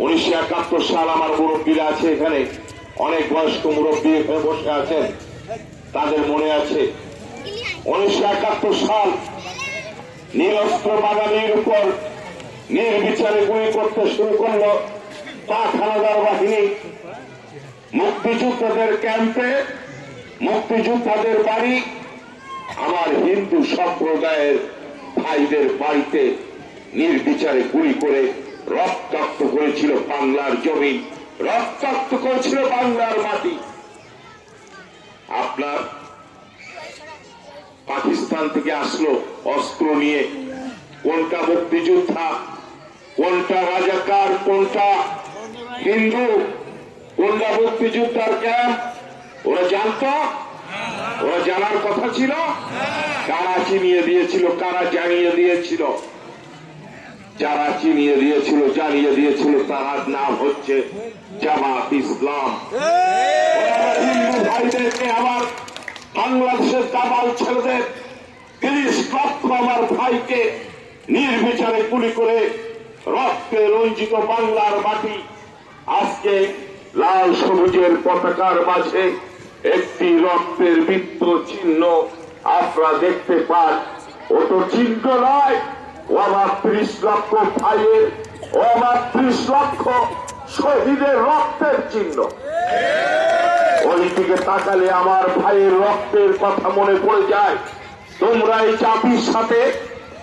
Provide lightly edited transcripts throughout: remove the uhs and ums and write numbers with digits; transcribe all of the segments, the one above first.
1971 সাল আমার মুরব্বীরা আছে এখানে, অনেক বয়স্ক মুরব্বী এখানে বসে আছেন, তাদের মনে আছে 1971 সাল নিরস্ত্র বাঙালির উপর নির্বিচারে গুলি করতে শুরু করলো পাক হানাদার বাহিনী। মুক্তিযোদ্ধাদের ক্যাম্পে, মুক্তিযোদ্ধাদের বাড়ি, আমার হিন্দু সম্প্রদায়ের ভাইদের বাড়িতে নির্বিচারে গুলি করে রক্তাক্ত করেছিল বাংলার জমিন, রক্তাক্ত করেছিল বাংলার মাটি। আপনার পাকিস্তান থেকে আসলো অস্ত্র নিয়ে, কোনটা মুক্তিযোদ্ধা, কোনটা রাজাকার, কোনটা হিন্দু, কোনটা মুক্তিযোদ্ধার ক্যাম্প ওরা জানতো? ওরা জানার কথা ছিল? কারা চিনিয়ে দিয়েছিল? কারা জানিয়ে দিয়েছিল? যারা চিনিয়ে দিয়েছিল, জানিয়ে দিয়েছিল, তার নাম হচ্ছে জামাত ইসলাম। হিন্দু ভাইদেরকে, আমার বাংলাদেশের দাবাল ছেলেদের 30 লক্ষ আমার ভাইকে নির্বিচারে গুলি করে রক্তে রঞ্জিত বাংলার মাটি আজকে লাল সবুজের পতাকার মাঝে একটি রক্তের বৃত্ত চিহ্ন আপনারা দেখতে পান। ও তো চিহ্ন নয়, ও আমার 30 লক্ষ ভাইয়ের, ও আমার 30 লক্ষ শহীদের রক্তের চিহ্ন। ওই দিকে তাকালে আমার ভাইয়ের রক্তের কথা মনে পড়ে যায়। তোমরা এই জাতির সাথে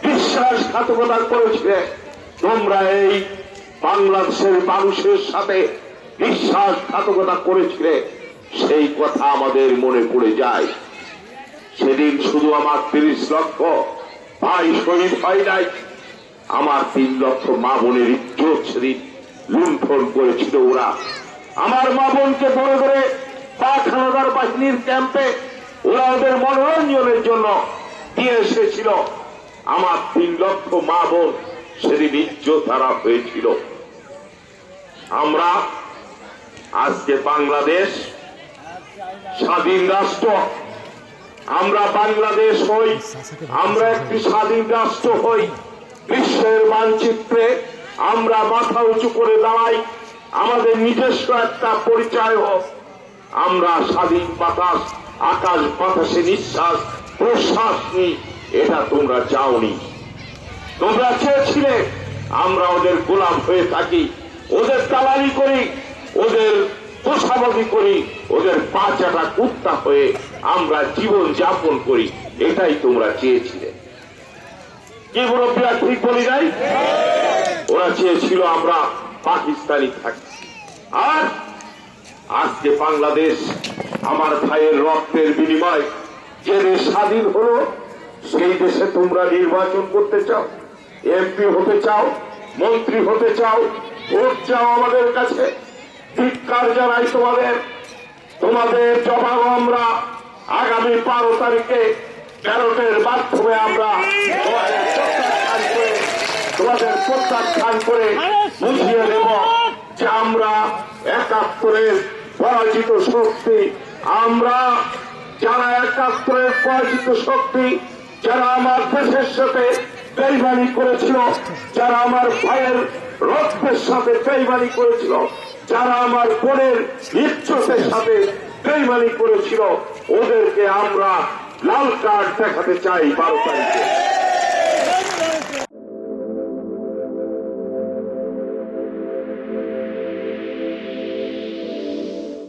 বিশ্বাসঘাতকতা করেছিলে, তোমরা এই বাংলাদেশের মানুষের সাথে বিশ্বাসঘাতকতা করেছিলে, সেই কথা আমাদের মনে পড়ে যায়। সেদিন শুধু আমার 30 লক্ষ ভাই শহীদ হয় নাই, আমার 3 লক্ষ মা বোনের ইজ্জত সেদিন লুণ্ঠন করেছিল ওরা। আমার মা বোনকে ধরে ধরে পাক হানাদার বাহিনীর ক্যাম্পে ওরা ওদের মনোরঞ্জনের জন্য দিয়ে এসেছিল। আমার 3 লক্ষ মা বোন সেদিন ইজ্জত হারা হয়েছিল। আমরা আজকে বাংলাদেশ স্বাধীন রাষ্ট্র, আমরা বাংলাদেশ হই, আমরা একটি স্বাধীন রাষ্ট্র হই, বিশ্বের মানচিত্রে আমরা মাথা উঁচু করে দাঁড়াই, আমাদের নিজস্ব একটা পরিচয় হোক। আমরা স্বাধীন বাতাস, আকাশ বাতাসে নিঃশ্বাস প্রশ্বাস নিই, এটা তোমরা চাওনি। তোমরা চেয়েছিলে আমরা ওদের গোলাম হয়ে থাকি, ওদের দালালি করি, ওদের তোষামদি করি, ওদের পা চাটা কুত্তা হয়ে আমরা জীবন যাপন করি, এটাই তোমরা চেয়েছিলে। কি মুরব্বীরা ঠিক বলি নাই? ওরা চেয়েছিল আমরা পাকিস্তানি থাকি। আর আজকে বাংলাদেশ আমার ভাইয়ের রক্তের বিনিময় যে দেশ স্বাধীন হলো, সেই দেশে তোমরা নির্বাচন করতে চাও, এমপি হতে চাও, মন্ত্রী হতে চাও, ভোট চাও আমাদের কাছে। ধিক্কার জানাই তোমাদের। তোমাদের জবাব আমরা আগামী 12 তারিখে ব্যালটের মাধ্যমে আমরা তোমাদের প্রত্যাখ্যান করে বুঝিয়ে দেব যে আমরা 71-এর পরাজিত শক্তি। আমরা যারা 71-এর পরাজিত শক্তি, যারা আমার দেশের সাথে বেইমানি করেছিল, যারা আমার ভাইয়ের রক্তের সাথে বেইমানি করেছিল, যারা আমার বোনের ইজ্জতের সাথে বেইমানি করেছিল, ওদেরকে আমরা লাল কার্ড দেখাতে চাই 12 তারিখে।